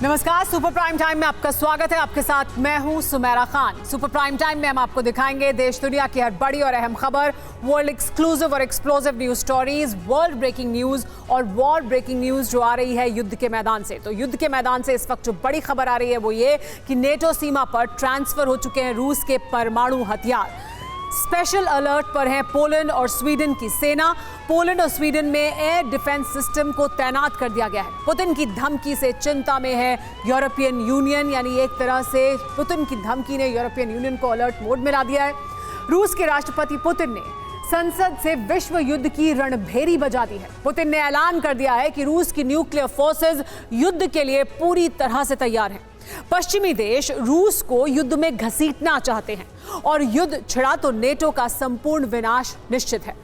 नमस्कार, super prime time में आपका स्वागत है। आपके साथ मैं हूं Sumera Khan. Super prime time में हम आपको दिखाएंगे देश दुनिया की हर बड़ी और अहम खबर, वर्ल्ड एक्सक्लूसिव और explosive news stories, world breaking news और वॉर ब्रेकिंग न्यूज जो आ रही है युद्ध के मैदान से। तो युद्ध के मैदान से इस वक्त जो बड़ी खबर आ रही है वो ये कि नेटो सीमा पर ट्रांसफर हो चुके हैं रूस के परमाणु हथियार। स्पेशल अलर्ट पर है पोलैंड और स्वीडन की सेना। पोलैंड और स्वीडन में एयर डिफेंस सिस्टम को तैनात कर दिया गया है। पुतिन की धमकी से चिंता में है यूरोपियन यूनियन, यानी एक तरह से पुतिन की धमकी ने यूरोपियन यूनियन को अलर्ट मोड में ला दिया है। रूस के राष्ट्रपति पुतिन ने संसद से विश्व युद्ध की रणभेरी बजा दी है। पुतिन ने ऐलान कर दिया है कि रूस की न्यूक्लियर फोर्सेस युद्ध के लिए पूरी तरह से तैयार हैं। पश्चिमी देश रूस को युद्ध में घसीटना चाहते हैं और युद्ध छिड़ा तो नेटो का संपूर्ण विनाश निश्चित है।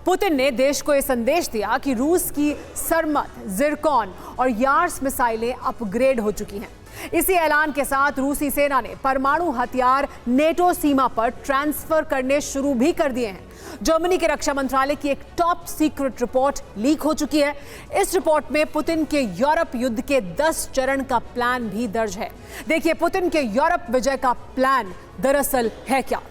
पुतिन ने देश को यह संदेश दिया कि रूस की सरमत, जिरकॉन और यार्स मिसाइलें अपग्रेड हो चुकी हैं। इसी ऐलान के साथ रूसी सेना ने परमाणु हथियार नेटो सीमा पर ट्रांसफर करने शुरू भी कर दिए हैं। जर्मनी के रक्षा मंत्रालय की एक टॉप सीक्रेट रिपोर्ट लीक हो चुकी है। इस रिपोर्ट में पुतिन के यूरोप युद्ध के 10 चरण का प्लान भी दर्ज है। देखिए पुतिन के यूरोप विजय का प्लान दरअसल है क्या।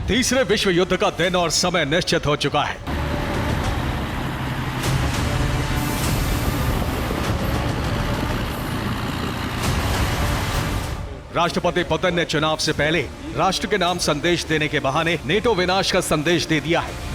तीसरे विश्व युद्ध का दिन और समय निश्चित हो चुका है। राष्ट्रपति पुतिन ने चुनाव से पहले राष्ट्र के नाम संदेश देने के बहाने नेटो विनाश का संदेश दे दिया है।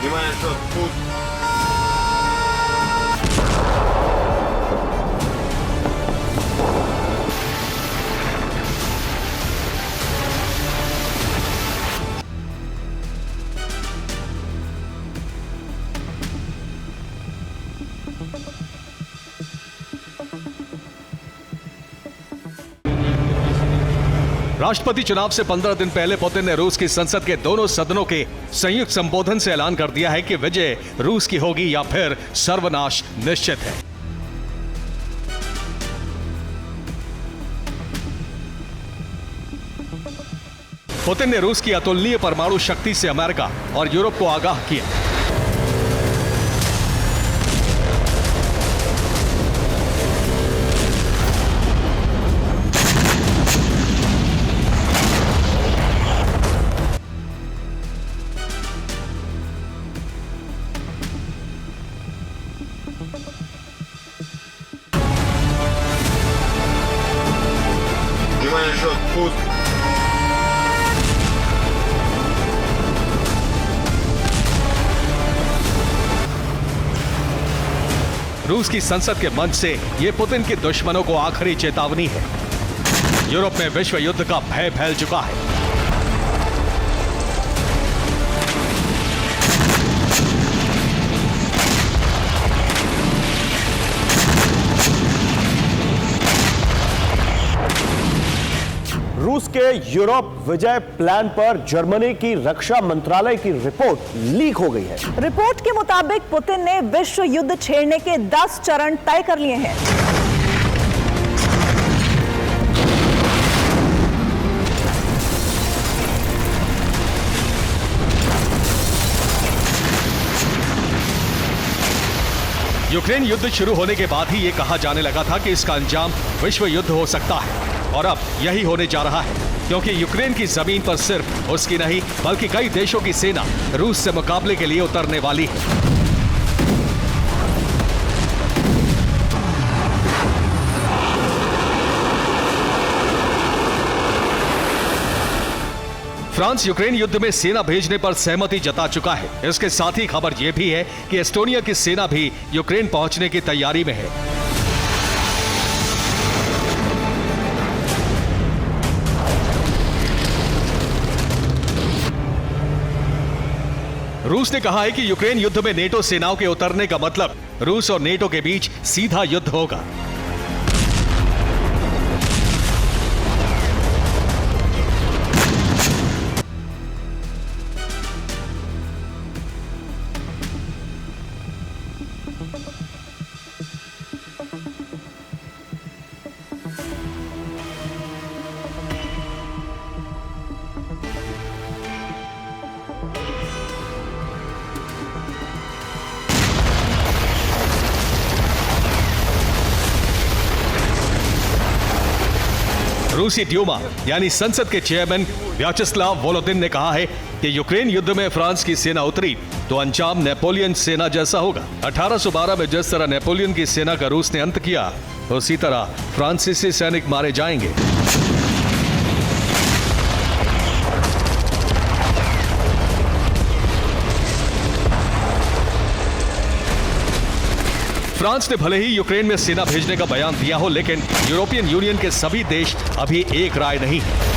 राष्ट्रपति चुनाव से 15 दिन पहले पुतिन ने रूस की संसद के दोनों सदनों के संयुक्त संबोधन से ऐलान कर दिया है कि विजय रूस की होगी या फिर सर्वनाश निश्चित है। पुतिन ने रूस की अतुलनीय परमाणु शक्ति से अमेरिका और यूरोप को आगाह किया। रूस की संसद के मंच से यह पुतिन के दुश्मनों को आखिरी चेतावनी है। यूरोप में विश्व युद्ध का भय फैल चुका है। रूस के यूरोप विजय प्लान पर जर्मनी की रक्षा मंत्रालय की रिपोर्ट लीक हो गई है। रिपोर्ट के मुताबिक पुतिन ने विश्व युद्ध छेड़ने के 10 चरण तय कर लिए हैं। यूक्रेन युद्ध शुरू होने के बाद ही यह कहा जाने लगा था कि इसका अंजाम विश्व युद्ध हो सकता है, और अब यही होने जा रहा है, क्योंकि यूक्रेन की जमीन पर सिर्फ उसकी नहीं बल्कि कई देशों की सेना रूस से मुकाबले के लिए उतरने वाली है। फ्रांस यूक्रेन युद्ध में सेना भेजने पर सहमति जता चुका है। इसके साथ ही खबर यह भी है कि एस्टोनिया की सेना भी यूक्रेन पहुंचने की तैयारी में है। रूस ने कहा है कि यूक्रेन युद्ध में नेटो सेनाओं के उतरने का मतलब रूस और नेटो के बीच सीधा युद्ध होगा। रूसी ड्यूमा यानी संसद के चेयरमैन व्याचेस्लाव वोलोदिन ने कहा है कि यूक्रेन युद्ध में फ्रांस की सेना उतरी तो अंजाम नेपोलियन सेना जैसा होगा। 1812 में जिस तरह नेपोलियन की सेना का रूस ने अंत किया, उसी तरह फ्रांसीसी सैनिक मारे जाएंगे। फ्रांस ने भले ही यूक्रेन में सेना भेजने का बयान दिया हो, लेकिन यूरोपियन यूनियन के सभी देश अभी एक राय नहीं है।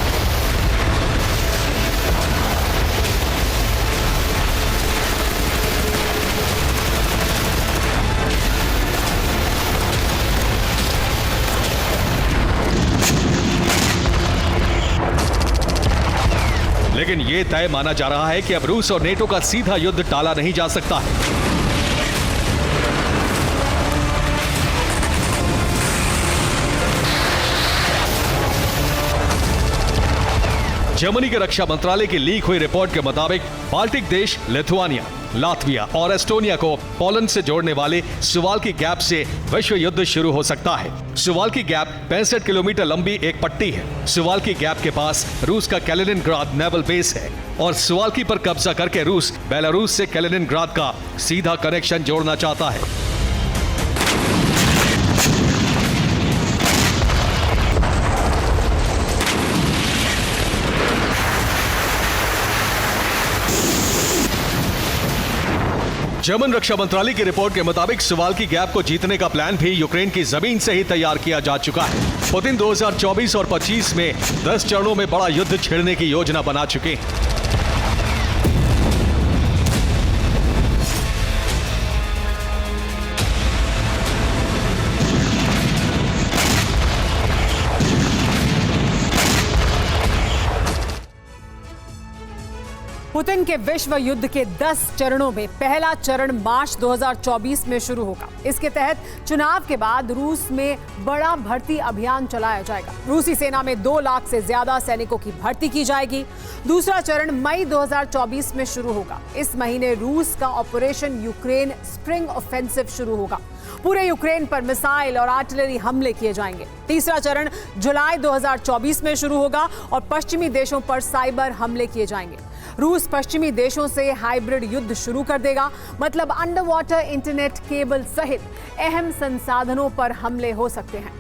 लेकिन यह तय माना जा रहा है कि अब रूस और नेटो का सीधा युद्ध टाला नहीं जा सकता है। जर्मनी के रक्षा मंत्रालय की लीक हुई रिपोर्ट के मुताबिक बाल्टिक देश लिथुआनिया, लातविया और एस्टोनिया को पोलैंड से जोड़ने वाले सुवाल्की गैप से विश्व युद्ध शुरू हो सकता है। सुवाल्की गैप 65 किलोमीटर लंबी एक पट्टी है। सुवाल्की गैप के पास रूस का कैलिनिनग्राड नेवल बेस है और सुवाल्की पर कब्जा करके रूस बेलारूस से कैलिनिनग्राड का सीधा कनेक्शन जोड़ना चाहता है। जर्मन रक्षा मंत्रालय की रिपोर्ट के मुताबिक सुवाल्की गैप को जीतने का प्लान भी यूक्रेन की जमीन से ही तैयार किया जा चुका है। पुतिन 2024 और 25 में 10 चरणों में बड़ा युद्ध छेड़ने की योजना बना चुके हैं। पुतिन के विश्व युद्ध के 10 चरणों में पहला चरण मार्च 2024 में शुरू होगा। इसके तहत चुनाव के बाद रूस में बड़ा भर्ती अभियान चलाया जाएगा। रूसी सेना में 2 लाख से ज्यादा सैनिकों की भर्ती की जाएगी। दूसरा चरण मई 2024 में शुरू होगा। इस महीने रूस का ऑपरेशन यूक्रेन स्प्रिंग ऑफेंसिव शुरू होगा। पूरे यूक्रेन पर मिसाइल और आर्टिलरी हमले किए जाएंगे। तीसरा चरण जुलाई 2024 में शुरू होगा और पश्चिमी देशों पर साइबर हमले किए जाएंगे। रूस पश्चिमी देशों से हाइब्रिड युद्ध शुरू कर देगा, मतलब अंडर वाटर इंटरनेट केबल सहित अहम संसाधनों पर हमले हो सकते हैं।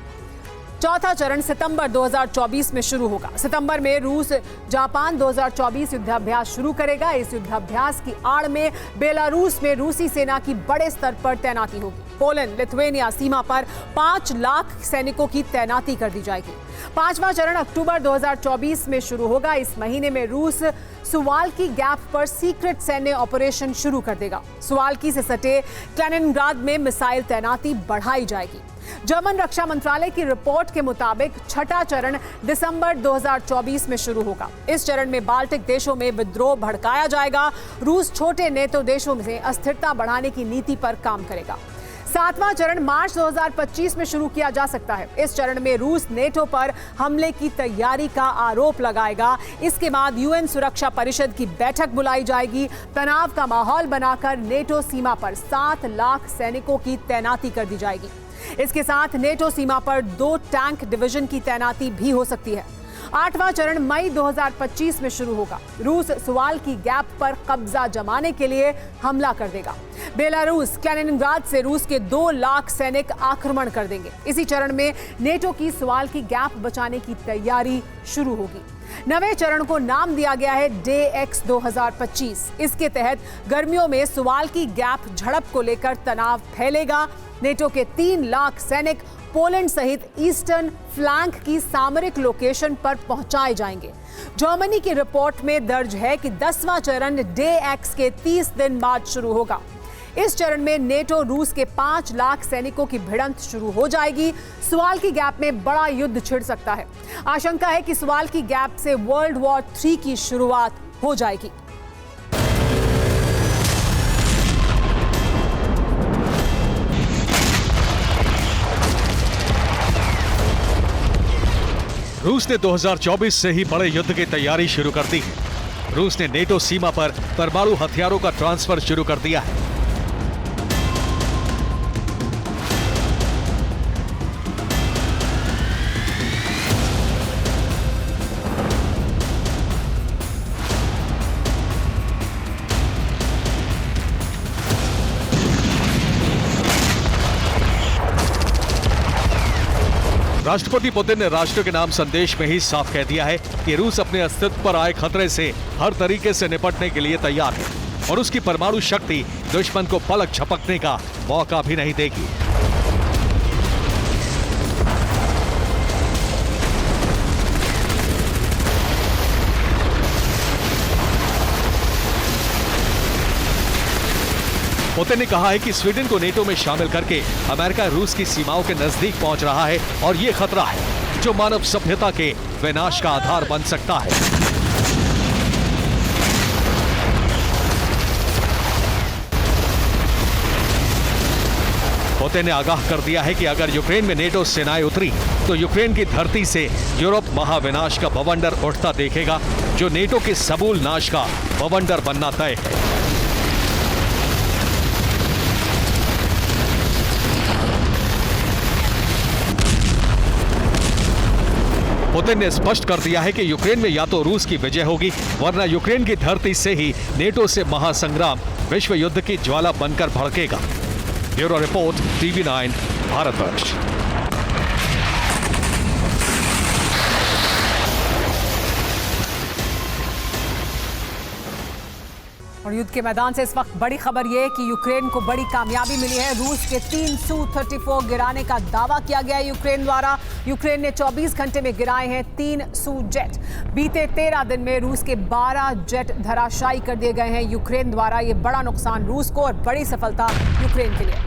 चौथा चरण सितंबर 2024 में शुरू होगा। सितंबर में रूस जापान 2024 युद्धाभ्यास शुरू करेगा। इस युद्धाभ्यास की आड़ में बेलारूस में रूसी सेना की बड़े स्तर पर तैनाती होगी। पोलैंड लिथुआनिया सीमा पर 5 लाख सैनिकों की तैनाती कर दी जाएगी। पांचवा चरण अक्टूबर 2024 में शुरू होगा। इस महीने में रूस सुवाल्की गैप पर सीक्रेट सैन्य ऑपरेशन शुरू कर देगा। सुवाल्की से सटे कैलिनिनग्राड में मिसाइल तैनाती बढ़ाई जाएगी। जर्मन रक्षा मंत्रालय की रिपोर्ट के मुताबिक छठा चरण दिसंबर 2024 में शुरू होगा। इस चरण में बाल्टिक देशों में विद्रोह भड़काया जाएगा। रूस छोटे नेटो देशों में अस्थिरता बढ़ाने की नीति पर काम करेगा। सातवां चरण मार्च 2025 में शुरू किया जा सकता है। इस चरण में रूस नेटो पर हमले की तैयारी का आरोप लगाएगा। इसके बाद यूएन सुरक्षा परिषद की बैठक बुलाई जाएगी। तनाव का माहौल बनाकर नेटो सीमा पर 7 लाख सैनिकों की तैनाती कर दी जाएगी। इसके साथ नेटो सीमा पर 2 टैंक डिवीजन की तैनाती भी हो सकती है। 8वां चरण मई 2025 में शुरू होगा। रूस सुवाल्की गैप पर कब्जा जमाने के लिए हमला कर देगा। बेलारूस कैलिनिनग्राड से रूस के 2 लाख सैनिक आक्रमण कर देंगे। इसी चरण में नेटो की सुवाल्की गैप बचाने की तैयारी शुरू होगी। 9वें चरण को नाम दिया गया है डे एक्स 2025। इसके तहत गर्मियों में सुवाल्की गैप झड़प को लेकर तनाव फैलेगा। नेटो के 3 लाख सैनिक पोलैंड सहित ईस्टर्न फ्लैंक की सामरिक लोकेशन पर पहुंचाए जाएंगे। जर्मनी की रिपोर्ट में दर्ज है कि 10वां चरण डे एक्स के 30 दिन बाद शुरू होगा। इस चरण में नेटो रूस के 5 लाख सैनिकों की भिड़ंत शुरू हो जाएगी। सुवाल्की गैप में बड़ा युद्ध छिड़ सकता है। आशंका है कि सुवाल्की गैप से वर्ल्ड वॉर 3 की शुरुआत हो जाएगी। रूस ने 2024 से ही बड़े युद्ध की तैयारी शुरू कर दी है। रूस ने नेटो सीमा पर परमाणु हथियारों का ट्रांसफर शुरू कर दिया है। राष्ट्रपति पुतिन ने राष्ट्र के नाम संदेश में ही साफ कह दिया है कि रूस अपने अस्तित्व पर आए खतरे से हर तरीके से निपटने के लिए तैयार है और उसकी परमाणु शक्ति दुश्मन को पलक झपकने का मौका भी नहीं देगी। पुतिन ने कहा है कि स्वीडन को नेटो में शामिल करके अमेरिका रूस की सीमाओं के नजदीक पहुंच रहा है और ये खतरा है जो मानव सभ्यता के विनाश का आधार बन सकता है। पुतिन ने आगाह कर दिया है कि अगर यूक्रेन में नेटो सेनाएं उतरी तो यूक्रेन की धरती से यूरोप महाविनाश का बवंडर उठता देखेगा, जो नेटो के समूल नाश का बवंडर बनना तय है। पुतिन ने स्पष्ट कर दिया है कि यूक्रेन में या तो रूस की विजय होगी, वरना यूक्रेन की धरती से ही नेटो से महासंग्राम विश्व युद्ध की ज्वाला बनकर भड़केगा। Bureau report, TV9 Bharatvarsh. और युद्ध के मैदान से इस वक्त बड़ी खबर यह है कि यूक्रेन को बड़ी कामयाबी मिली है। रूस के 3 Su-34 गिराने का दावा किया गया है यूक्रेन द्वारा। यूक्रेन ने 24 घंटे में गिराए हैं 3 Su जेट। बीते 13 दिन में रूस के 12 जेट धराशायी कर दिए गए हैं यूक्रेन द्वारा। ये बड़ा नुकसान रूस को और बड़ी सफलता यूक्रेन के लिए।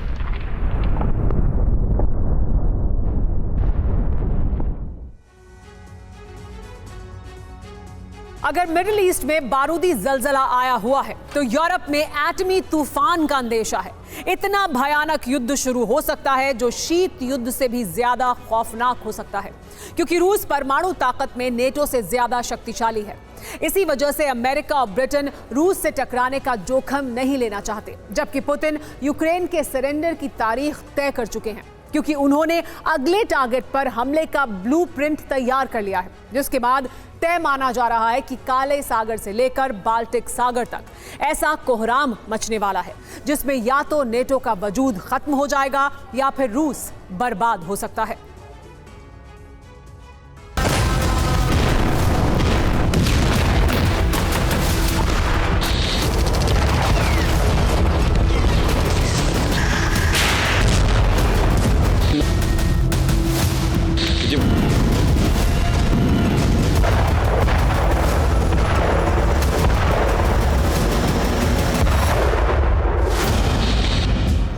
अगर मिडिल ईस्ट में बारूदी जलजला आया हुआ है तो यूरोप में एटमी तूफान का अंदेशा है। इतना भयानक युद्ध शुरू हो सकता है जो शीत युद्ध से भी ज्यादा खौफनाक हो सकता है, क्योंकि रूस परमाणु ताकत में नेटो से ज्यादा शक्तिशाली है। इसी वजह से अमेरिका और ब्रिटेन रूस से टकराने का जोखिम नहीं लेना चाहते, जबकि पुतिन यूक्रेन के सरेंडर की तारीख तय कर चुके हैं, क्योंकि उन्होंने अगले टारगेट पर हमले का ब्लूप्रिंट तैयार कर लिया है, जिसके बाद तय माना जा रहा है कि काले सागर से लेकर बाल्टिक सागर तक ऐसा कोहराम मचने वाला है जिसमें या तो नेटो का वजूद खत्म हो जाएगा या फिर रूस बर्बाद हो सकता है।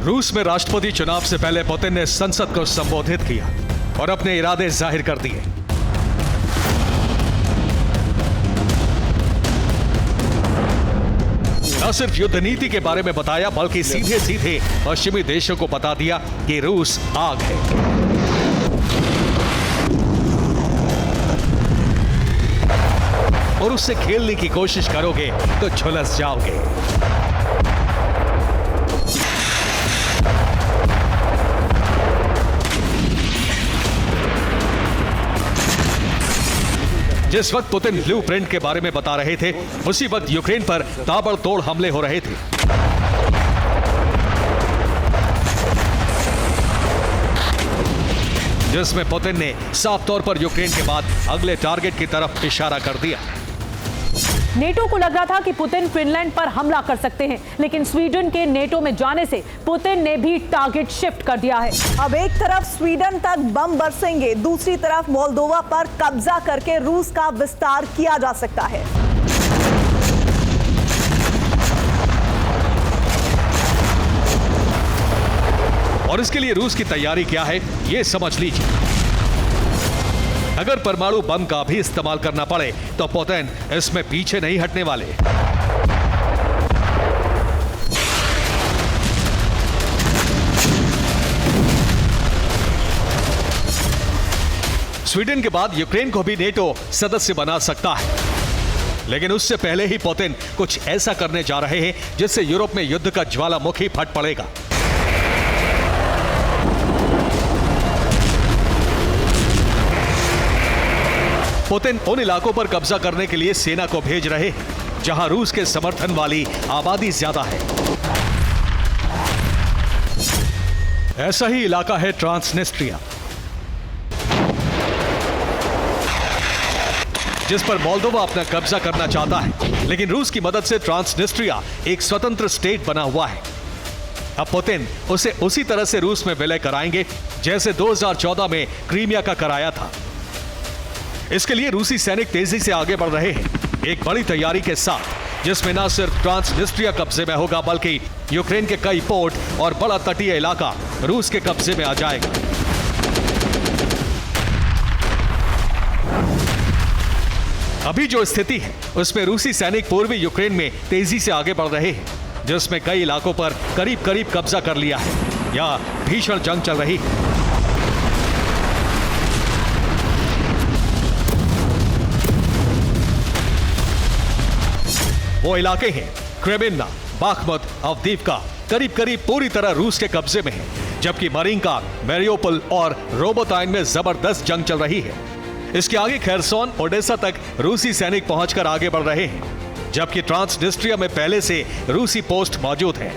रूस में राष्ट्रपति चुनाव से पहले पुतिन ने संसद को संबोधित किया और अपने इरादे जाहिर कर दिए। न सिर्फ युद्ध नीति के बारे में बताया, बल्कि सीधे सीधे पश्चिमी देशों को बता दिया कि रूस आग है। और उससे खेलने की कोशिश करोगे तो झुलस जाओगे। जिस वक्त पुतिन ब्लूप्रिंट के बारे में बता रहे थे, उसी वक्त यूक्रेन पर ताबड़तोड़ हमले हो रहे थे। जिसमें पुतिन ने साफ तौर पर यूक्रेन के बाद अगले टारगेट की तरफ इशारा कर दिया। नेटो को लग रहा था कि पुतिन फिनलैंड पर हमला कर सकते हैं, लेकिन स्वीडन के नेटो में जाने से पुतिन ने भी टारगेट शिफ्ट कर दिया है। अब एक तरफ स्वीडन तक बम बरसेंगे, दूसरी तरफ मोल्दोवा पर कब्जा करके रूस का विस्तार किया जा सकता है। और इसके लिए रूस की तैयारी क्या है, यह समझ लीजिए। अगर परमाणु बम का भी इस्तेमाल करना पड़े तो पुतिन इसमें पीछे नहीं हटने वाले। स्वीडन के बाद यूक्रेन को भी नेटो सदस्य बना सकता है, लेकिन उससे पहले ही पुतिन कुछ ऐसा करने जा रहे हैं जिससे यूरोप में युद्ध का ज्वालामुखी फट पड़ेगा। पुतिन उन इलाकों पर कब्जा करने के लिए सेना को भेज रहे हैं जहां रूस के समर्थन वाली आबादी ज्यादा है। ऐसा ही इलाका है ट्रांसनिस्ट्रिया। जिस पर मोल्दोवा अपना कब्जा करना चाहता है, लेकिन रूस की मदद से ट्रांसनिस्ट्रिया एक स्वतंत्र स्टेट बना हुआ है। अब पुतिन उसे उसी तरह से रूस में विलय कराएंगे जैसे 2014 में क्रीमिया का कराया था। इसके लिए रूसी सैनिक तेजी से आगे बढ़ रहे हैं, एक बड़ी तैयारी के साथ, जिसमें न सिर्फ ट्रांसनिस्ट्रिया कब्जे में होगा बल्कि यूक्रेन के कई पोर्ट और बड़ा तटीय इलाका रूस के कब्जे में आ जाएगा। अभी जो स्थिति है उसमें रूसी सैनिक पूर्वी यूक्रेन में तेजी से आगे बढ़ रहे हैं, जिसमें कई इलाकों पर करीब करीब कब्जा कर लिया है या भीषण जंग चल रही है। वो इलाके हैं क्रेमिना, बाखमुत, अवदीव्का, करीब करीब पूरी तरह रूस के कब्जे में है, जबकि मरीनका, मैरियोपोल और रोबोटाइन में जबरदस्त जंग चल रही है। इसके आगे खेरसोन, ओडेसा तक रूसी सैनिक पहुंचकर आगे बढ़ रहे हैं, जबकि ट्रांसनिस्ट्रिया में पहले से रूसी पोस्ट मौजूद है।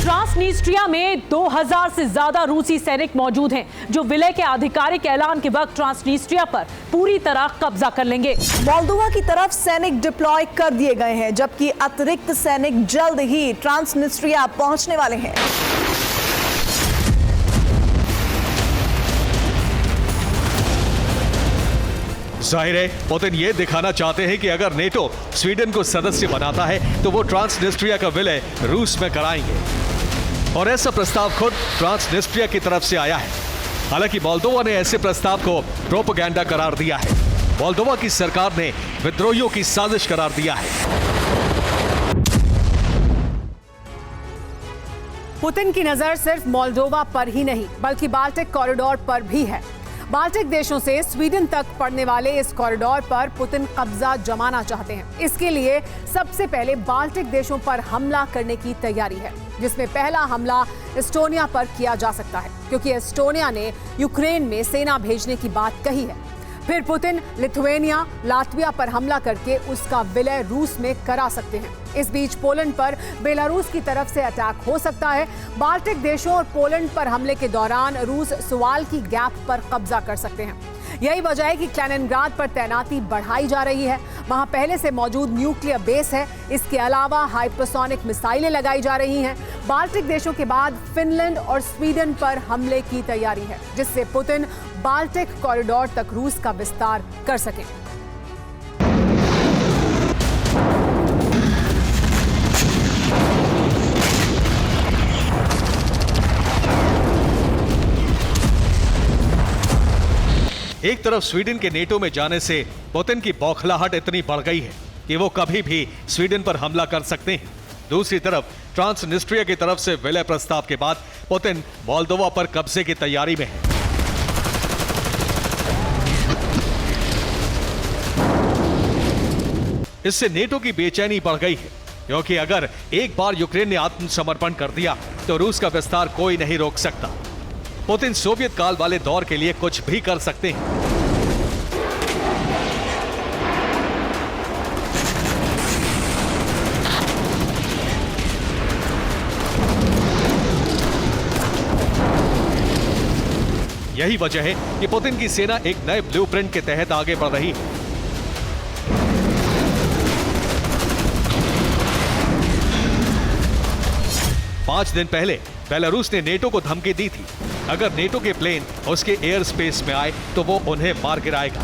ट्रांसनिस्ट्रिया में 2000 से ज्यादा रूसी सैनिक मौजूद हैं, जो विलय के आधिकारिक ऐलान के वक्त ट्रांसनिस्ट्रिया पर पूरी तरह कब्जा कर लेंगे। मोल्दोवा की तरफ सैनिक डिप्लॉय कर दिए गए हैं, जबकि अतिरिक्त सैनिक जल्द ही ट्रांसनिस्ट्रिया पहुंचने वाले हैं। जाहिर है पुतिन ये दिखाना चाहते हैं कि अगर नेटो स्वीडन को सदस्य बनाता है तो वो ट्रांसनिस्ट्रिया का विलय रूस में कराएंगे, और ऐसा प्रस्ताव खुद ट्रांसनिस्ट्रिया की तरफ से आया है। हालांकि मोल्दोवा ने ऐसे प्रस्ताव को प्रोपेगेंडा करार दिया है। मोल्दोवा की सरकार ने विद्रोहियों की साजिश करार दिया है। पुतिन की नजर सिर्फ मोल्दोवा पर ही नहीं बल्कि बाल्टिक कॉरिडोर पर भी है। बाल्टिक देशों से स्वीडन तक पड़ने वाले इस कॉरिडोर पर पुतिन कब्जा जमाना चाहते हैं। इसके लिए सबसे पहले बाल्टिक देशों पर हमला करने की तैयारी है, जिसमें पहला हमला एस्टोनिया पर किया जा सकता है, क्योंकि एस्टोनिया ने यूक्रेन में सेना भेजने की बात कही है। फिर पुतिन लिथुआनिया, लातविया पर हमला करके उसका विलय रूस में करा सकते हैं। इस बीच पोलैंड पर बेलारूस की तरफ से अटैक हो सकता है। बाल्टिक देशों और पोलैंड पर हमले के दौरान रूस सुवाल्की गैप पर कब्जा कर सकते हैं। यही वजह है कि कैलिनिंग्राड पर तैनाती बढ़ाई जा रही है। वहां पहले से मौजूद न्यूक्लियर बेस है। इसके अलावा हाइपरसोनिक मिसाइलें लगाई जा रही हैं। बाल्टिक देशों के बाद फिनलैंड और स्वीडन पर हमले की तैयारी है, जिससे पुतिन बाल्टिक कॉरिडोर तक रूस का विस्तार कर सकें। एक तरफ स्वीडन के नेटो में जाने से पुतिन की बौखलाहट इतनी बढ़ गई है कि वो कभी भी स्वीडन पर हमला कर सकते हैं। दूसरी तरफ ट्रांसनिस्ट्रिया की तरफ से विलय प्रस्ताव के बाद पुतिन मोल्दोवा पर कब्जे की तैयारी में है। इससे नेटो की बेचैनी बढ़ गई है, क्योंकि अगर एक बार यूक्रेन ने आत्मसमर्पण कर दिया तो रूस का विस्तार कोई नहीं रोक सकता। पुतिन सोवियत काल वाले दौर के लिए कुछ भी कर सकते हैं। यही वजह है कि पुतिन की सेना एक नए ब्लूप्रिंट के तहत आगे बढ़ रही है। पांच दिन पहले बेलारूस ने नेटो को धमकी दी थी, अगर नेटो के प्लेन उसके एयर स्पेस में आए तो वो उन्हें मार गिराएगा।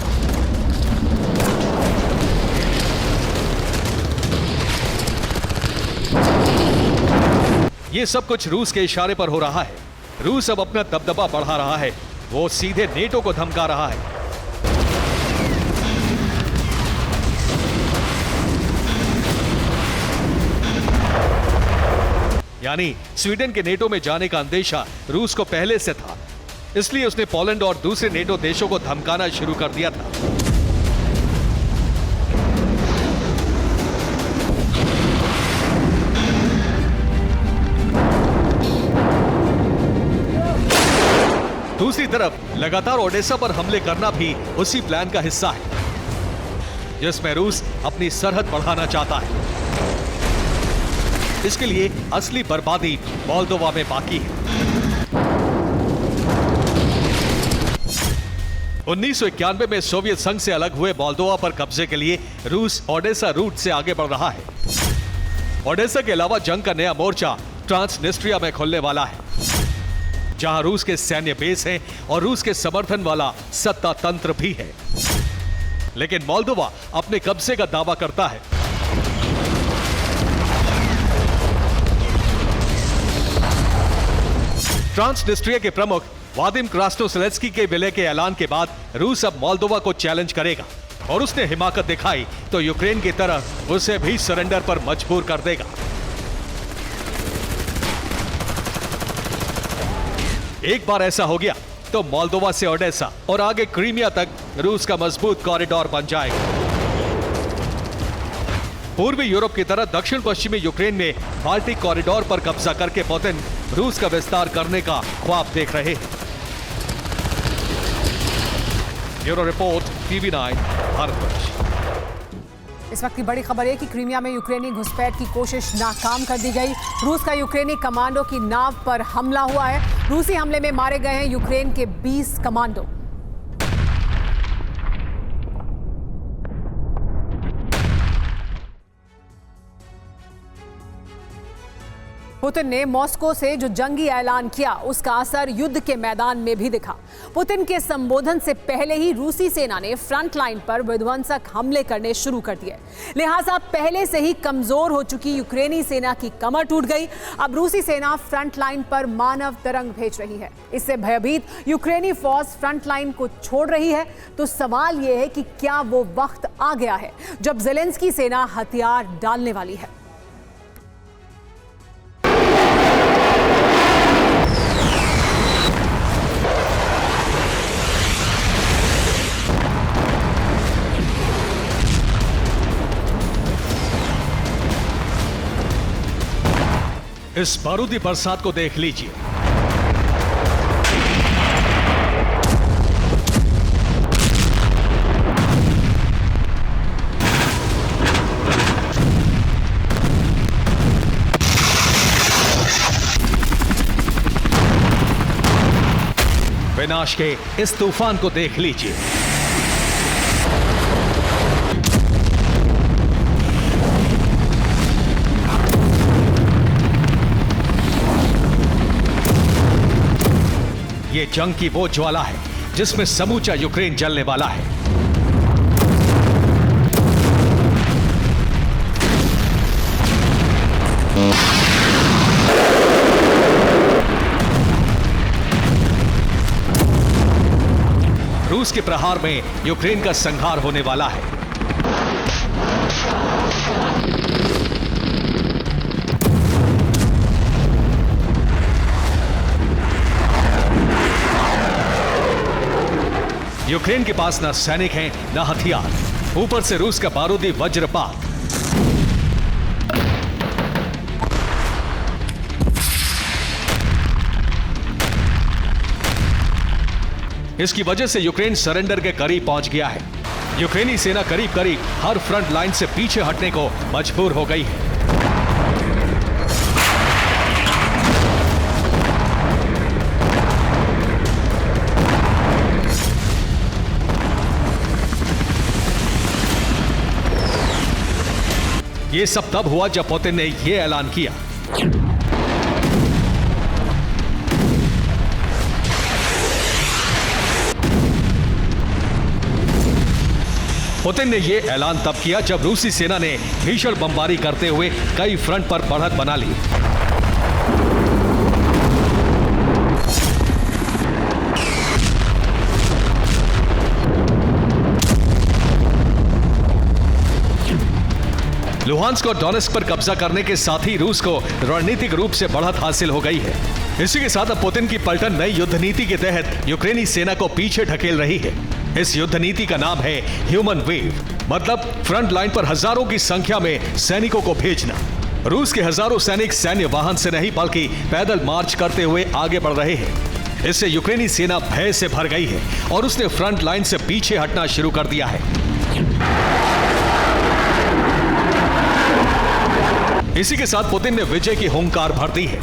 ये सब कुछ रूस के इशारे पर हो रहा है। रूस अब अपना दबदबा बढ़ा रहा है, वो सीधे नेटो को धमका रहा है। यानी स्वीडन के नेटो में जाने का अंदेशा रूस को पहले से था, इसलिए उसने पोलैंड और दूसरे नेटो देशों को धमकाना शुरू कर दिया था। दूसरी तरफ लगातार ओडेसा पर हमले करना भी उसी प्लान का हिस्सा है, जिसमें रूस अपनी सरहद बढ़ाना चाहता है। इसके लिए असली बर्बादी मोल्दोवा में बाकी है। 1991 में सोवियत संघ से अलग हुए मोल्दोवा पर कब्जे के लिए रूस ओडेसा रूट से आगे बढ़ रहा है। ओडेसा के अलावा जंग का नया मोर्चा ट्रांसनिस्ट्रिया में खुलने वाला है, जहां रूस के सैन्य बेस हैं और रूस के समर्थन वाला सत्ता तंत्र भी है। लेकिन मोल्दोवा अपने कब्जे का दावा करता है। ट्रांसनिस्ट्रिया के प्रमुख वादिम क्रास्नोसेलेस्की के विलय के ऐलान के बाद रूस अब मोल्दोवा को चैलेंज करेगा और उसने हिमाकत दिखाई तो यूक्रेन की तरह उसे भी सरेंडर पर मजबूर कर देगा। एक बार ऐसा हो गया तो मोल्दोवा से ओडेसा और आगे क्रीमिया तक रूस का मजबूत कॉरिडोर बन जाएगा। पूर्वी यूरोप की तरह दक्षिण पश्चिमी यूक्रेन में बाल्टिक कॉरिडोर पर कब्जा करके पुतिन रूस का विस्तार करने का ख्वाब देख रहे हैं। Bureau report, TV9 Bharatvarsh. इस वक्त की बड़ी खबर है कि क्रीमिया में यूक्रेनी घुसपैठ की कोशिश नाकाम कर दी गई। रूस का यूक्रेनी कमांडो की नाव पर हमला हुआ है। रूसी हमले में मारे गए हैं यूक्रेन के 20 कमांडो। पुतिन ने मॉस्को से जो जंगी ऐलान किया उसका असर युद्ध के मैदान में भी दिखा। पुतिन के संबोधन से पहले ही रूसी सेना ने फ्रंट लाइन पर विध्वंसक हमले करने शुरू कर दिए। लिहाजा पहले से ही कमजोर हो चुकी यूक्रेनी सेना की कमर टूट गई। अब रूसी सेना फ्रंट लाइन पर मानव तरंग भेज रही है। इससे भयभीत यूक्रेनी फौज फ्रंट लाइन को छोड़ रही है। तो सवाल यह है कि क्या वो वक्त आ गया है जब ज़ेलेंस्की सेना हथियार डालने वाली है। इस बारूदी बरसात को देख लीजिए। विनाश के इस तूफान को देख लीजिए। ये जंग की वो ज्वाला है जिसमें समूचा यूक्रेन जलने वाला है। रूस के प्रहार में यूक्रेन का संहार होने वाला है। यूक्रेन के पास ना सैनिक हैं ना हथियार, ऊपर से रूस का बारूदी वज्रपात। इसकी वजह से यूक्रेन सरेंडर के करीब पहुंच गया है। यूक्रेनी सेना करीब करीब हर फ्रंट लाइन से पीछे हटने को मजबूर हो गई है। ये सब तब हुआ जब पुतिन ने यह ऐलान किया। पुतिन ने यह ऐलान तब किया जब रूसी सेना ने भीषण बमबारी करते हुए कई फ्रंट पर बढ़त बना ली। लुहांस्क और डोनेस्क पर कब्जा करने के साथ ही रूस को रणनीतिक रूप से बढ़त हासिल हो गई है। इसी के साथ अब पुतिन की पलटन नई युद्ध नीति के तहत यूक्रेनी सेना को पीछे ढकेल रही है। इस युद्ध नीति का नाम है ह्यूमन वेव, मतलब फ्रंट लाइन पर हजारों की संख्या में सैनिकों को भेजना। रूस के हजारों सैनिक सैन्य वाहन से नहीं बल्कि पैदल मार्च करते हुए आगे बढ़ रहे हैं। इससे यूक्रेनी सेना भय से भर गई है और उसने फ्रंट लाइन से पीछे हटना शुरू कर दिया है। इसी के साथ पुतिन ने विजय की हुंकार भर दी है।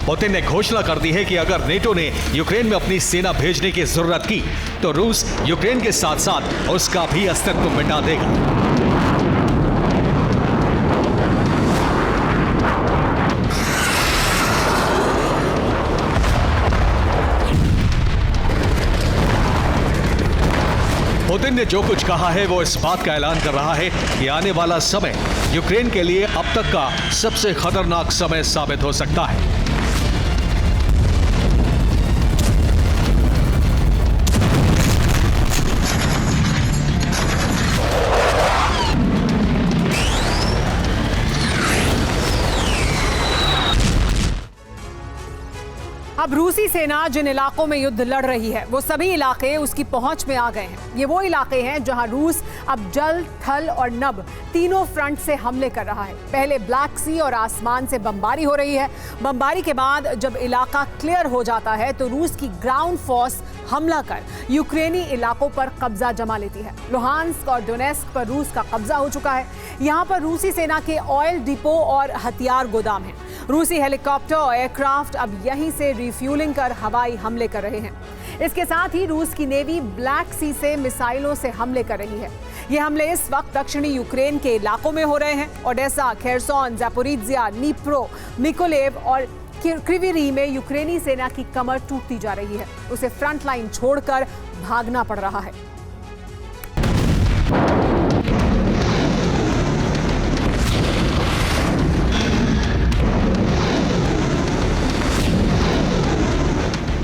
पुतिन ने घोषणा कर दी है कि अगर नेटो ने यूक्रेन में अपनी सेना भेजने की जरूरत की तो रूस यूक्रेन के साथ साथ उसका भी अस्तित्व मिटा देगा। पुतिन ने जो कुछ कहा है वो इस बात का ऐलान कर रहा है कि आने वाला समय यूक्रेन के लिए अब तक का सबसे खतरनाक समय साबित हो सकता है। अब रूसी सेना जिन इलाकों में युद्ध लड़ रही है वो सभी इलाके उसकी पहुंच में आ गए हैं। ये वो इलाके हैं जहां रूस अब जल, थल और नभ तीनों फ्रंट से हमले कर रहा है। पहले ब्लैक सी और आसमान से बमबारी हो रही है। बमबारी के बाद जब इलाका क्लियर हो जाता है तो रूस की ग्राउंड फोर्स हमला कर यूक्रेनी इलाकों पर कब्जा जमा लेती है। लुहांस्क और डोनेस्क पर रूस का कब्जा हो चुका है। यहाँ पर रूसी सेना के ऑयल डिपो और हथियार गोदाम हैं। रूसी हेलीकॉप्टर और एयरक्राफ्ट अब यहीं से रिफ्यूलिंग कर हवाई हमले कर रहे हैं। इसके साथ ही रूस की नेवी ब्लैक सी से मिसाइलों से हमले कर रही है। ये हमले इस वक्त दक्षिणी यूक्रेन के इलाकों में हो रहे हैं। Odesa, Kherson, Zaporizhzhia, Dnipro, Mykolaiv और क्रिविरी में यूक्रेनी सेना की कमर टूटती जा रही है। उसे फ्रंट लाइन छोड़कर भागना पड़ रहा है।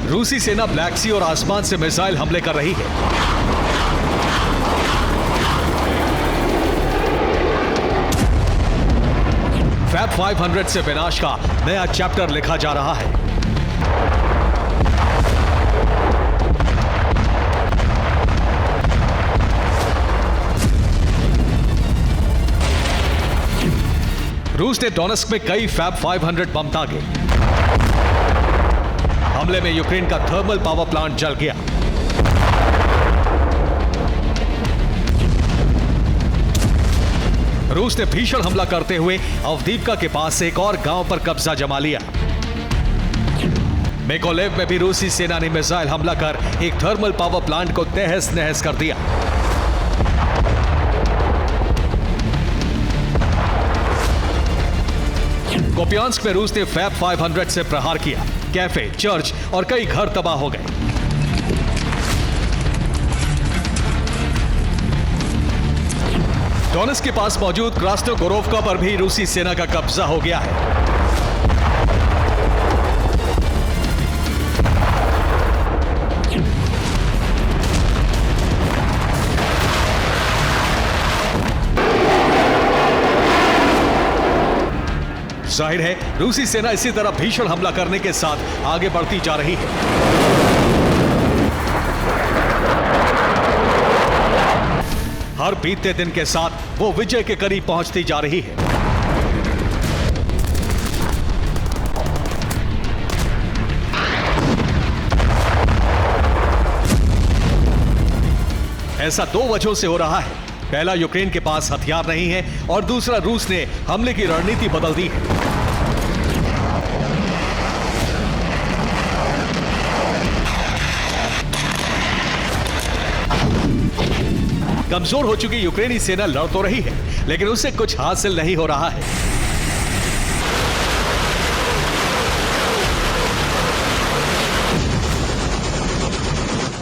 रूसी सेना ब्लैक सी और आसमान से मिसाइल हमले कर रही है। फैब 500 से विनाश का नया चैप्टर लिखा जा रहा है। रूस ने डोनेस्क में कई फैब 500 बम दागे। हमले में यूक्रेन का थर्मल पावर प्लांट जल गया। रूस ने भीषण हमला करते हुए अवदीप्का के पास एक और गांव पर कब्जा जमा लिया। मिकोलेव में भी रूसी सेना ने मिसाइल हमला कर एक थर्मल पावर प्लांट को तहस नहस कर दिया। कोपियांस्क में रूस ने फैब 500 से प्रहार किया। कैफे, चर्च और कई घर तबाह हो गए। डोनेस्क के पास मौजूद क्रास्नोगोरोवका पर भी रूसी सेना का कब्जा हो गया है। जाहिर है रूसी सेना इसी तरह भीषण हमला करने के साथ आगे बढ़ती जा रही है। हर बीतते दिन के साथ वो विजय के करीब पहुंचती जा रही है। ऐसा दो वजहों से हो रहा है। पहला, यूक्रेन के पास हथियार नहीं है और दूसरा, रूस ने हमले की रणनीति बदल दी है। कमजोर हो चुकी यूक्रेनी सेना लड़ तो रही है लेकिन उससे कुछ हासिल नहीं हो रहा है।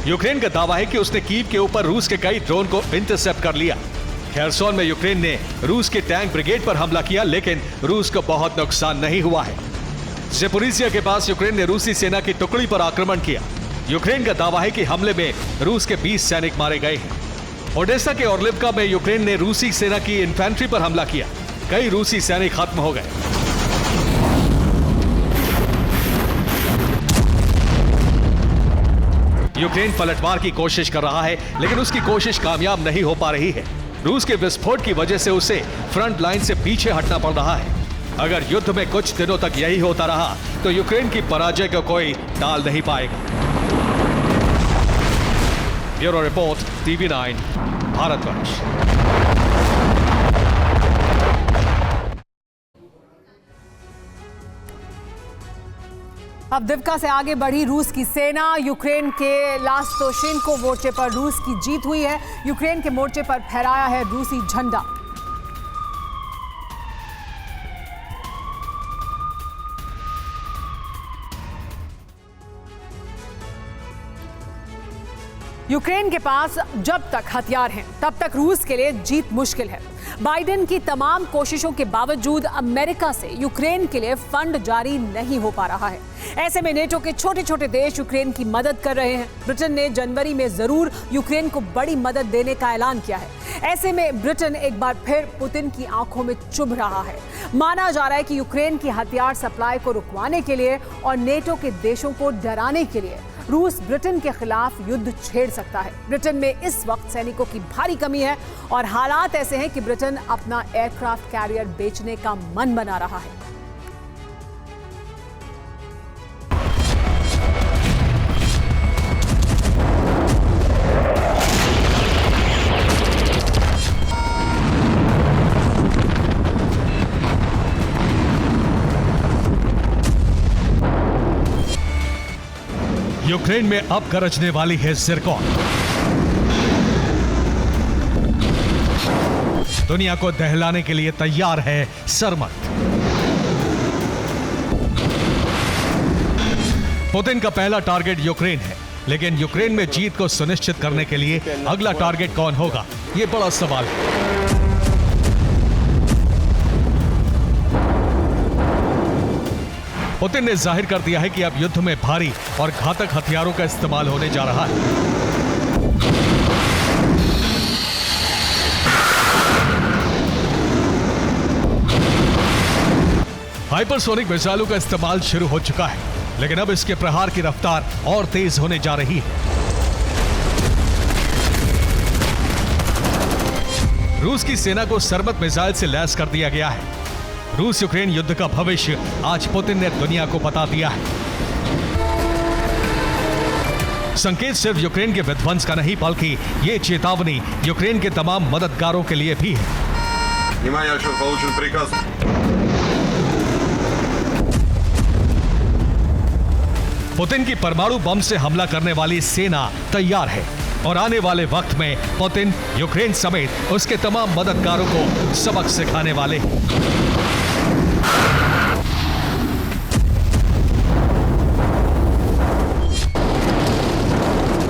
यूक्रेन का दावा है कि उसने कीव के ऊपर रूस के कई ड्रोन को इंटरसेप्ट कर लिया। खेरसोन में यूक्रेन ने रूस के टैंक ब्रिगेड पर हमला किया लेकिन रूस को बहुत नुकसान नहीं हुआ है। ज़ापोरिज्जिया के पास यूक्रेन ने रूसी सेना की टुकड़ी पर आक्रमण किया। यूक्रेन का दावा है कि हमले में रूस के 20 सैनिक मारे गए हैं। ओडेसा के ओर्लिवका में यूक्रेन ने रूसी सेना की इन्फेंट्री पर हमला किया। कई रूसी सैनिक खत्म हो गए। यूक्रेन पलटवार की कोशिश कर रहा है लेकिन उसकी कोशिश कामयाब नहीं हो पा रही है। रूस के विस्फोट की वजह से उसे फ्रंट लाइन से पीछे हटना पड़ रहा है। अगर युद्ध में कुछ दिनों तक यही होता रहा तो यूक्रेन की पराजय को कोई टाल नहीं पाएगा। Bureau report, TV9, Bharatvarsh. Avdiivka से आगे बढ़ी रूस की सेना। यूक्रेन के लास्तोशेंको मोर्चे पर रूस की जीत हुई है। यूक्रेन के मोर्चे पर फहराया है रूसी झंडा। यूक्रेन के पास जब तक हथियार हैं तब तक रूस के लिए जीत मुश्किल है। बाइडेन की तमाम कोशिशों के बावजूद अमेरिका से यूक्रेन के लिए फंड जारी नहीं हो पा रहा है। ऐसे में नेटो के छोटे छोटे देश यूक्रेन की मदद कर रहे हैं। ब्रिटेन ने जनवरी में जरूर यूक्रेन को बड़ी मदद देने का ऐलान किया है। ऐसे में ब्रिटेन एक बार फिर पुतिन की आंखों में चुभ रहा है। माना जा रहा है कि यूक्रेन की हथियार सप्लाई को रुकवाने के लिए और नेटो के देशों को डराने के लिए रूस ब्रिटेन के खिलाफ युद्ध छेड़ सकता है। ब्रिटेन में इस वक्त सैनिकों की भारी कमी है और हालात ऐसे हैं कि ब्रिटेन अपना एयरक्राफ्ट कैरियर बेचने का मन बना रहा है। यूक्रेन में अब गरजने वाली है ज़िरकॉन। दुनिया को दहलाने के लिए तैयार है सरमत। पुतिन का पहला टारगेट यूक्रेन है, लेकिन यूक्रेन में जीत को सुनिश्चित करने के लिए अगला टारगेट कौन होगा, यह बड़ा सवाल है। पुतिन ने जाहिर कर दिया है कि अब युद्ध में भारी और घातक हथियारों का इस्तेमाल होने जा रहा है। हाइपरसोनिक मिसाइलों का इस्तेमाल शुरू हो चुका है, लेकिन अब इसके प्रहार की रफ्तार और तेज होने जा रही है। रूस की सेना को सरमत मिसाइल से लैस कर दिया गया है। रूस यूक्रेन युद्ध का भविष्य आज पुतिन ने दुनिया को बता दिया है। संकेत सिर्फ यूक्रेन के विध्वंस का नहीं, बल्कि ये चेतावनी यूक्रेन के तमाम मददगारों के लिए भी है। पुतिन की परमाणु बम से हमला करने वाली सेना तैयार है और आने वाले वक्त में पुतिन यूक्रेन समेत उसके तमाम मददगारों को सबक सिखाने वाले हैं।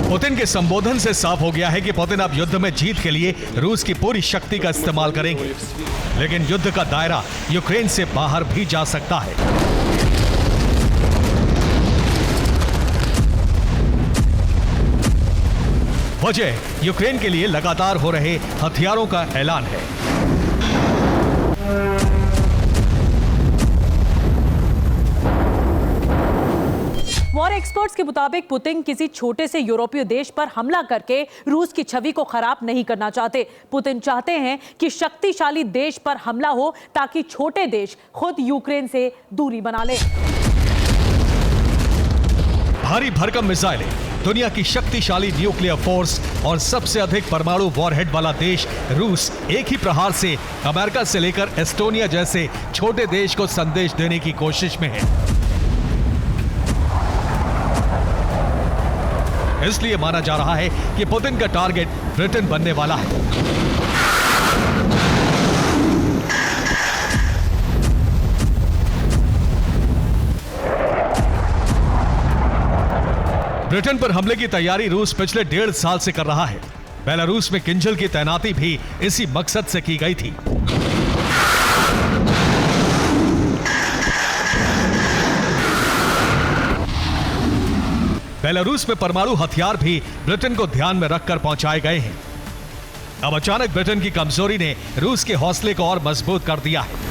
पुतिन के संबोधन से साफ हो गया है कि पुतिन अब युद्ध में जीत के लिए रूस की पूरी शक्ति का इस्तेमाल करेंगे, लेकिन युद्ध का दायरा यूक्रेन से बाहर भी जा सकता है। वजह यूक्रेन के लिए लगातार हो रहे हथियारों का ऐलान है। वॉर एक्सपर्ट्स के मुताबिक पुतिन किसी छोटे से यूरोपीय देश पर हमला करके रूस की छवि को खराब नहीं करना चाहते। पुतिन चाहते हैं कि शक्तिशाली देश पर हमला हो ताकि छोटे देश खुद यूक्रेन से दूरी बना लें। भारी भरकम मिसाइलें, दुनिया की शक्तिशाली न्यूक्लियर फोर्स और सबसे अधिक परमाणु वॉरहेड वाला देश रूस एक ही प्रहार से अमेरिका से लेकर एस्टोनिया जैसे छोटे देश को संदेश देने की कोशिश में है। इसलिए माना जा रहा है कि पुतिन का टारगेट ब्रिटेन बनने वाला है। ब्रिटेन पर हमले की तैयारी रूस पिछले 1.5 साल से कर रहा है। बेलारूस में किंजल की तैनाती भी इसी मकसद से की गई थी। बेलारूस में परमाणु हथियार भी ब्रिटेन को ध्यान में रखकर पहुंचाए गए हैं। अब अचानक ब्रिटेन की कमजोरी ने रूस के हौसले को और मजबूत कर दिया है।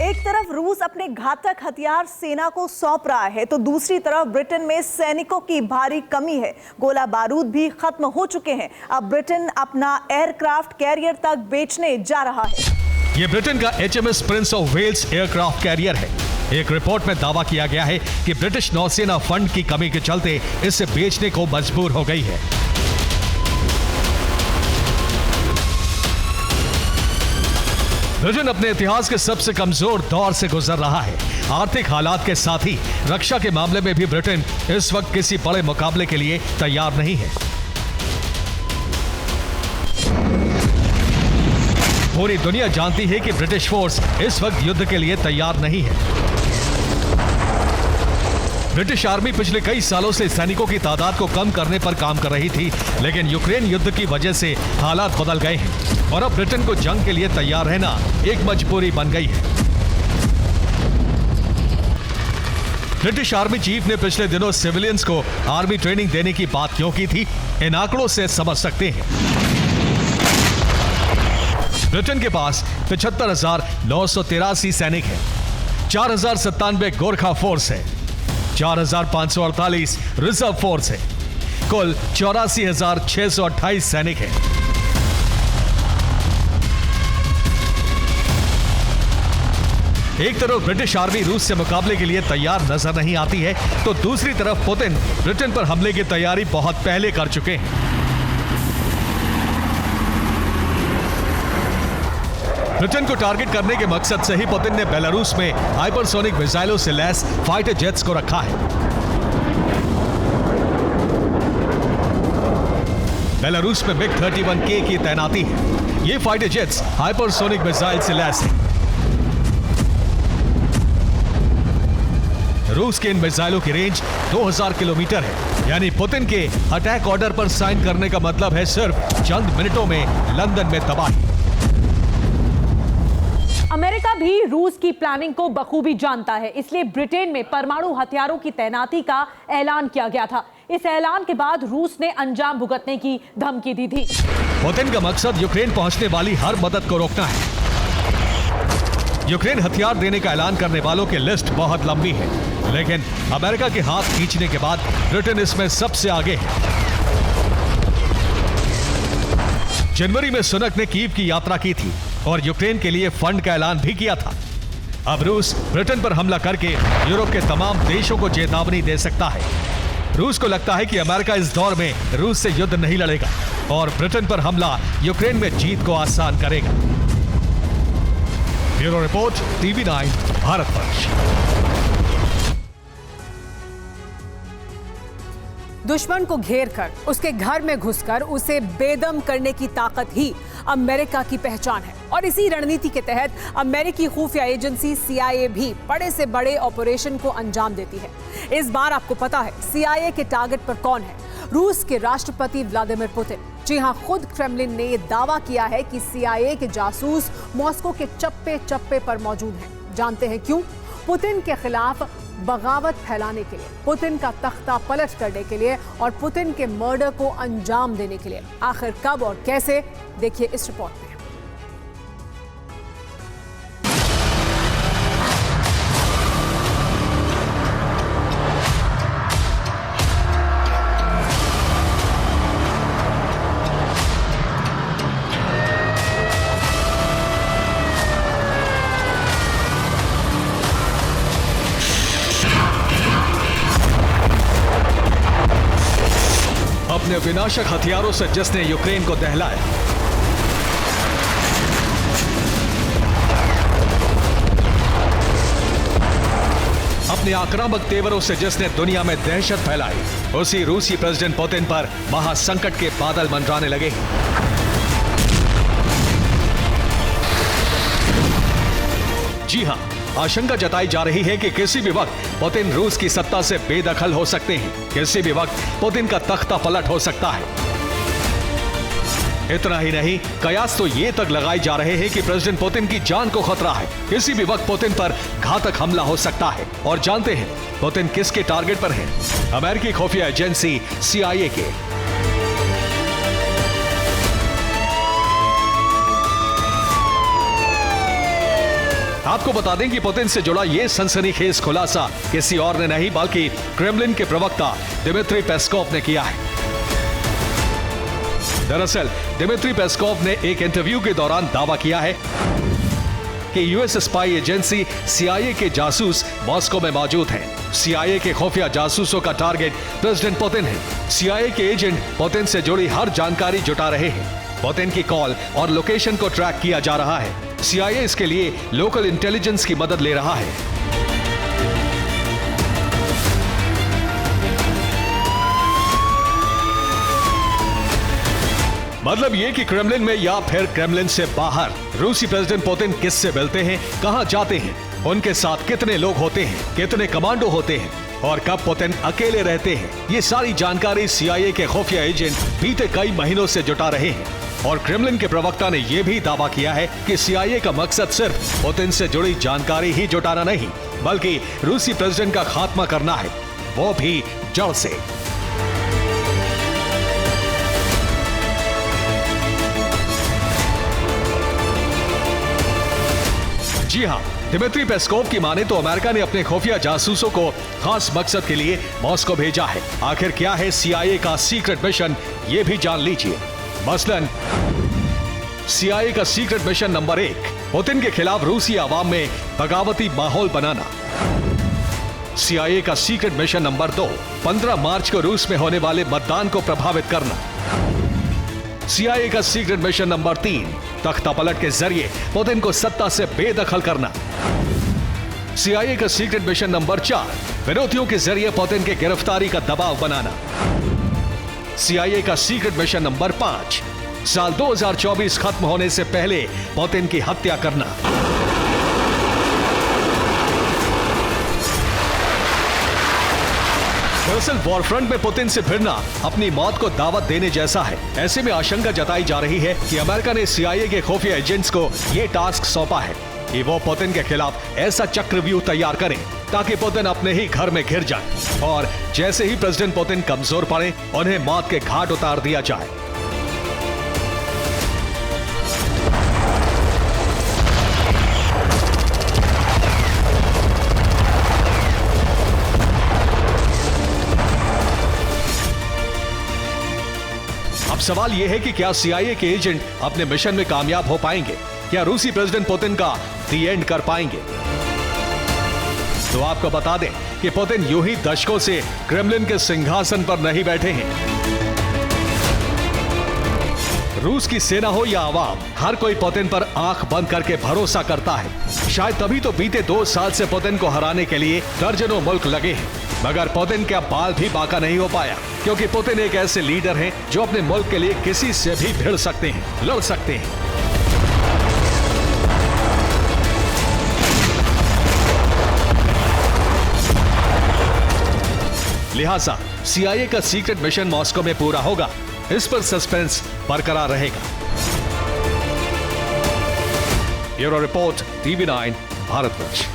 एक तरफ रूस अपने घातक हथियार सेना को सौंप रहा है, तो दूसरी तरफ ब्रिटेन में सैनिकों की भारी कमी है। गोला बारूद भी खत्म हो चुके हैं। अब ब्रिटेन अपना एयरक्राफ्ट कैरियर तक बेचने जा रहा है। यह ब्रिटेन का HMS Prince of Wales aircraft carrier है। एक रिपोर्ट में दावा किया गया है कि ब्रिटिश नौसेना फंड की कमी के चलते इसे बेचने को मजबूर हो गई है। ब्रिटेन अपने इतिहास के सबसे कमजोर दौर से गुजर रहा है। आर्थिक हालात के साथ ही रक्षा के मामले में भी ब्रिटेन इस वक्त किसी बड़े मुकाबले के लिए तैयार नहीं है। पूरी दुनिया जानती है कि ब्रिटिश फोर्स इस वक्त युद्ध के लिए तैयार नहीं है। ब्रिटिश आर्मी पिछले कई सालों से सैनिकों की तादाद को कम करने पर काम कर रही थी, लेकिन यूक्रेन युद्ध की वजह से हालात बदल गए हैं और अब ब्रिटेन को जंग के लिए तैयार रहना एक मजबूरी बन गई है। ब्रिटिश आर्मी चीफ ने पिछले दिनों सिविलियंस को आर्मी ट्रेनिंग देने की बात क्यों की थी, इन आंकड़ों से समझ सकते हैं। ब्रिटेन के पास 75,983 सैनिक हैं, 4,097 गोरखा फोर्स है, 4,548 रिजर्व फोर्स है, कुल 84,628 सैनिक हैं। एक तरफ ब्रिटिश आर्मी रूस से मुकाबले के लिए तैयार नजर नहीं आती है, तो दूसरी तरफ पुतिन ब्रिटेन पर हमले की तैयारी बहुत पहले कर चुके हैं। ब्रिटेन को टारगेट करने के मकसद से ही पुतिन ने बेलारूस में हाइपरसोनिक मिसाइलों से लैस फाइटर जेट्स को रखा है। बेलारूस में मिग 31K की तैनाती है। ये फाइटर जेट्स हाइपरसोनिक मिसाइल से लैस हैं। रूस के इन मिसाइलों की रेंज 2000 किलोमीटर है, यानी पुतिन के अटैक ऑर्डर पर साइन करने का मतलब है सिर्फ चंद मिनटों में लंदन में तबाही। अमेरिका भी रूस की प्लानिंग को बखूबी जानता है, इसलिए ब्रिटेन में परमाणु हथियारों की तैनाती का ऐलान किया गया था। इस ऐलान के बाद रूस ने अंजाम भुगतने की धमकी दी थी। पुतिन का मकसद यूक्रेन पहुंचने वाली हर मदद को रोकना है। यूक्रेन हथियार देने का ऐलान करने वालों की लिस्ट बहुत लंबी है, लेकिन अमेरिका के हाथ खींचने के बाद ब्रिटेन इसमें सबसे आगे है। जनवरी में सुनक ने कीव की यात्रा की थी और यूक्रेन के लिए फंड का ऐलान भी किया था। अब रूस ब्रिटेन पर हमला करके यूरोप के तमाम देशों को चेतावनी दे सकता है। रूस को लगता है कि अमेरिका इस दौर में रूस से युद्ध नहीं लड़ेगा और ब्रिटेन पर हमला यूक्रेन में जीत को आसान करेगा। Bureau report, TV9 Bharatvarsh. दुश्मन को घेरकर, उसके घर में घुसकर उसे बेदम करने की ताकत ही अमेरिका की पहचान है और इसी रणनीति के तहत अमेरिकी खुफिया एजेंसी CIA भी बड़े से बड़े ऑपरेशन को अंजाम देती है। इस बार आपको पता है CIA के टारगेट पर कौन है? रूस के राष्ट्रपति व्लादिमीर पुतिन। जी हां, खुद क्रेमलिन ने यह दावा किया है कि CIA के जासूस मॉस्को के चप्पे चप्पे पर मौजूद हैं। जानते हैं क्यों? पुतिन के खिलाफ बगावत फैलाने के लिए, पुतिन का तख्ता पलट करने के लिए और पुतिन के मर्डर को अंजाम देने के लिए। आखिर कब और कैसे, देखिए इस रिपोर्ट में। अपने विनाशक हथियारों से जिसने यूक्रेन को दहलाया, अपने आक्रामक तेवरों से जिसने दुनिया में दहशत फैलाई, उसी रूसी प्रेसिडेंट पुतिन पर महासंकट के बादल मंडराने लगे। जी हां, आशंका जताई जा रही है कि किसी भी वक्त पुतिन रूस की सत्ता से बेदखल हो सकते हैं। किसी भी वक्त पुतिन का तख्ता पलट हो सकता है। इतना ही नहीं, कयास तो ये तक लगाए जा रहे हैं कि प्रेसिडेंट पुतिन की जान को खतरा है। किसी भी वक्त पुतिन पर घातक हमला हो सकता है। और जानते हैं पुतिन किसके टारगेट पर है? अमेरिकी खुफिया एजेंसी CIA के। आपको बता दें कि पुतिन से जुड़ा यह सनसनीखेज खुलासा किसी और ने नहीं बल्कि क्रेमलिन के प्रवक्ता दिमित्री पेस्कोव ने किया है। दरअसल दिमित्री पेस्कोव ने एक इंटरव्यू के दौरान दावा किया है कि US स्पाई एजेंसी CIA के जासूस मॉस्को में मौजूद हैं। CIA के खुफिया जासूसों का टारगेट प्रेसिडेंट पुतिन है। CIA के एजेंट पुतिन से जुड़ी हर जानकारी जुटा रहे हैं। पुतिन की कॉल और लोकेशन को ट्रैक किया जा रहा है। CIA इसके लिए लोकल इंटेलिजेंस की मदद ले रहा है। मतलब ये कि क्रेमलिन में या फिर क्रेमलिन से बाहर रूसी प्रेसिडेंट पुतिन किससे मिलते हैं, कहां जाते हैं, उनके साथ कितने लोग होते हैं, कितने कमांडो होते हैं और कब पुतिन अकेले रहते हैं, ये सारी जानकारी CIA के खुफिया एजेंट बीते कई महीनों से जुटा रहे हैं। और क्रेमलिन के प्रवक्ता ने यह भी दावा किया है कि CIA का मकसद सिर्फ पुतिन से जुड़ी जानकारी ही जुटाना नहीं, बल्कि रूसी प्रेसिडेंट का खात्मा करना है, वो भी जड़ से। जी हां, दिमित्री पेस्कोव की माने तो अमेरिका ने अपने खुफिया जासूसों को खास मकसद के लिए मॉस्को भेजा है। आखिर क्या है CIA का सीक्रेट मिशन, ये भी जान लीजिए। मसलन CIA का सीक्रेट मिशन नंबर 1, पुतिन के खिलाफ रूसी आवाम में बगावती माहौल बनाना। CIA का सीक्रेट मिशन नंबर 2, 15 मार्च को रूस में होने वाले मतदान को प्रभावित करना। CIA का सीक्रेट मिशन नंबर 3, तख्ता पलट के जरिए पुतिन को सत्ता से बेदखल करना। CIA का सीक्रेट मिशन नंबर 4, विरोधियों के जरिए पुतिन के गिरफ्तारी का दबाव बनाना। CIA का सीक्रेट मिशन नंबर 5, साल 2024 खत्म होने से पहले पुतिन की हत्या करना। दरअसल वॉरफ्रंट में पुतिन से भिड़ना अपनी मौत को दावत देने जैसा है। ऐसे में आशंका जताई जा रही है कि अमेरिका ने CIA के खुफिया एजेंट्स को यह टास्क सौंपा है कि वो पुतिन के खिलाफ ऐसा चक्रव्यूह तैयार करें ताकि पुतिन अपने ही घर में घिर जाए और जैसे ही प्रेसिडेंट पुतिन कमजोर पड़े, उन्हें मौत के घाट उतार दिया जाए। अब सवाल यह है कि क्या CIA के एजेंट अपने मिशन में कामयाब हो पाएंगे? क्या रूसी प्रेसिडेंट पुतिन का दी एंड कर पाएंगे? तो आपको बता दें कि पुतिन यूं ही दशकों से क्रेमलिन के सिंहासन पर नहीं बैठे हैं। रूस की सेना हो या आवाम, हर कोई पुतिन पर आंख बंद करके भरोसा करता है। शायद तभी तो बीते 2 साल से पुतिन को हराने के लिए दर्जनों मुल्क लगे हैं, मगर पुतिन का बाल भी बांका नहीं हो पाया, क्योंकि पुतिन एक ऐसे लीडर हैं जो अपने मुल्क के लिए किसी से भी भिड़ सकते हैं, लड़ सकते हैं। लिहाजा CIA का सीक्रेट मिशन मॉस्को में पूरा होगा, इस पर सस्पेंस बरकरार रहेगा। Bureau report, TV9 Bharatvarsh.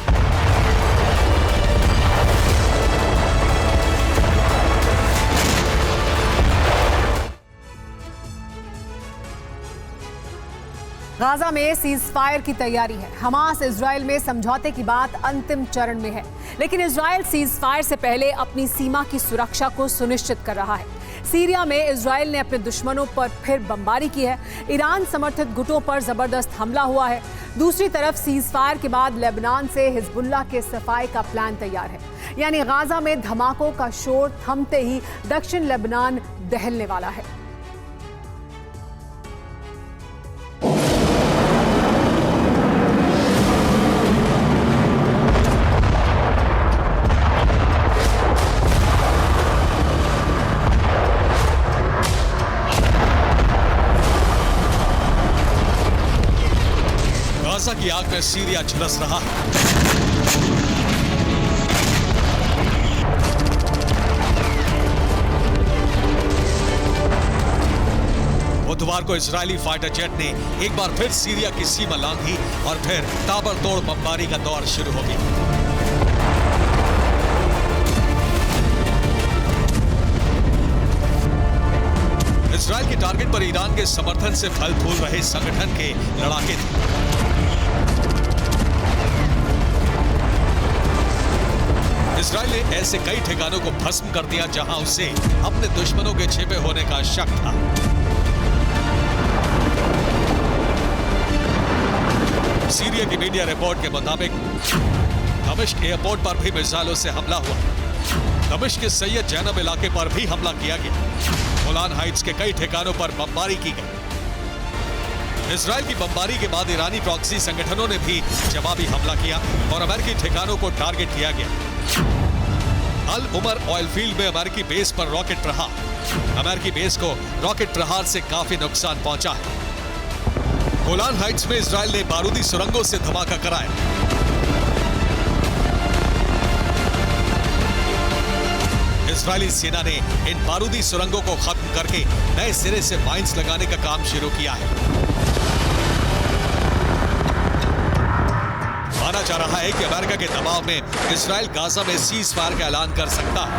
Gaza में सीज फायर की तैयारी है। हमास इजराइल में समझौते की बात अंतिम चरण में है, लेकिन इजराइल सीज फायर से पहले अपनी सीमा की सुरक्षा को सुनिश्चित कर रहा है। सीरिया में इजराइल ने अपने दुश्मनों पर फिर बमबारी की है। ईरान समर्थित गुटों पर जबरदस्त हमला हुआ है। दूसरी तरफ सीज फायर के बाद लेबनान से हिजबुल्लाह के सफाई का प्लान तैयार है। यानी गाजा में धमाकों का शोर थमते ही दक्षिण लेबनान दहलने वाला है। गाजा की आग में सीरिया झुलस रहा है। बुधवार को इजरायली फाइटर जेट ने एक बार फिर सीरिया की सीमा लांघी और फिर ताबड़तोड़ बमबारी का दौर शुरू हो गया। इजरायल के टारगेट पर ईरान के समर्थन से फल फूल रहे संगठन के लड़ाके थे। इजरायल ने ऐसे कई ठिकानों को भस्म कर दिया जहां उसे अपने दुश्मनों के छिपे होने का शक था। सीरिया की मीडिया रिपोर्ट के मुताबिक दमिश्क एयरपोर्ट पर भी मिसाइलों से हमला हुआ। दमिश्क के सैयद जैनब इलाके पर भी हमला किया गया। गोलान हाइट्स के कई ठिकानों पर बमबारी की गई। इजराइल की बमबारी के बाद ईरानी प्रॉक्सी संगठनों ने भी जवाबी हमला किया और अमेरिकी ठिकानों को टारगेट किया गया। अल उमर ऑयल फील्ड में अमेरिकी बेस पर रॉकेट प्रहार। अमेरिकी बेस को रॉकेट प्रहार से काफी नुकसान पहुंचा है। गोलान हाइट्स में इजराइल ने बारूदी सुरंगों से धमाका कराया। इजरायली सेना ने इन बारूदी सुरंगों को खत्म करके नए सिरे से माइंस लगाने का काम शुरू किया है। माना जा रहा है कि अमेरिका के दबाव में इजराइल गाजा में सीज फायर का ऐलान कर सकता है।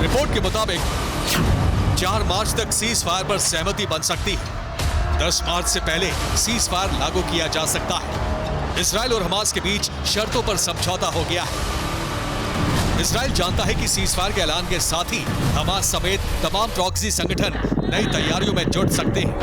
रिपोर्ट के मुताबिक 4 मार्च तक सीज फायर पर सहमति बन सकती है। 10 मार्च से पहले सीज फायर लागू किया जा सकता है। इजराइल और हमास के बीच शर्तों पर समझौता हो गया है। इजराइल जानता है कि सीजफायर के ऐलान के साथ ही हमास समेत तमाम प्रॉक्सी संगठन नई तैयारियों में जुट सकते हैं।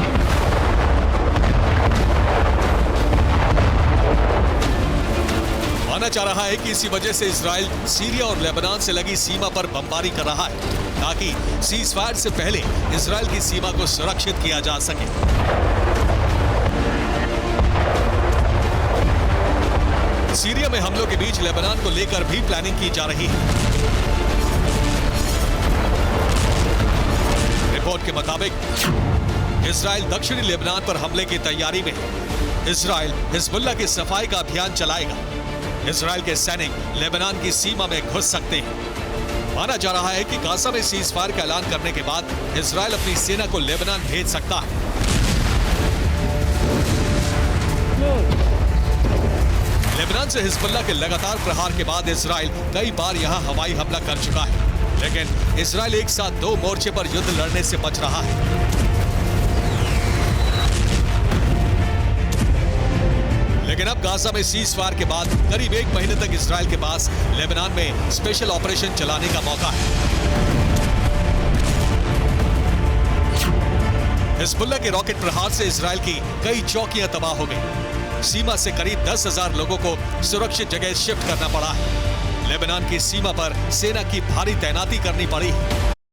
माना जा रहा है कि इसी वजह से इजराइल सीरिया और लेबनान से लगी सीमा पर बमबारी कर रहा है ताकि सीजफायर से पहले इजराइल की सीमा को सुरक्षित किया जा सके। सीरिया में हमलों के बीच लेबनान को लेकर भी प्लानिंग की जा रही है। रिपोर्ट के मुताबिक इजराइल दक्षिणी लेबनान पर हमले की तैयारी में है। इजराइल हिजबुल्लाह की सफाई का अभियान चलाएगा। इजराइल के सैनिक लेबनान की सीमा में घुस सकते हैं। माना जा रहा है कि गाजा में सीजफायर का ऐलान करने के बाद इजराइल अपनी सेना को लेबनान भेज सकता है। लेबनान से हिजबुल्लाह के लगातार प्रहार के बाद इजराइल कई बार यहां हवाई हमला कर चुका है, लेकिन इजराइल एक साथ 2 मोर्चे पर युद्ध लड़ने से बच रहा है। लेकिन अब गाजा में सीज फायर के बाद करीब 1 महीने तक इजराइल के पास लेबनान में स्पेशल ऑपरेशन चलाने का मौका है। हिजबुल्लाह के रॉकेट प्रहार से इजराइल की कई चौकियां तबाह हो गई। सीमा से करीब 10,000 लोगों को सुरक्षित जगह शिफ्ट करना पड़ा है। लेबनान की सीमा पर सेना की भारी तैनाती करनी पड़ी।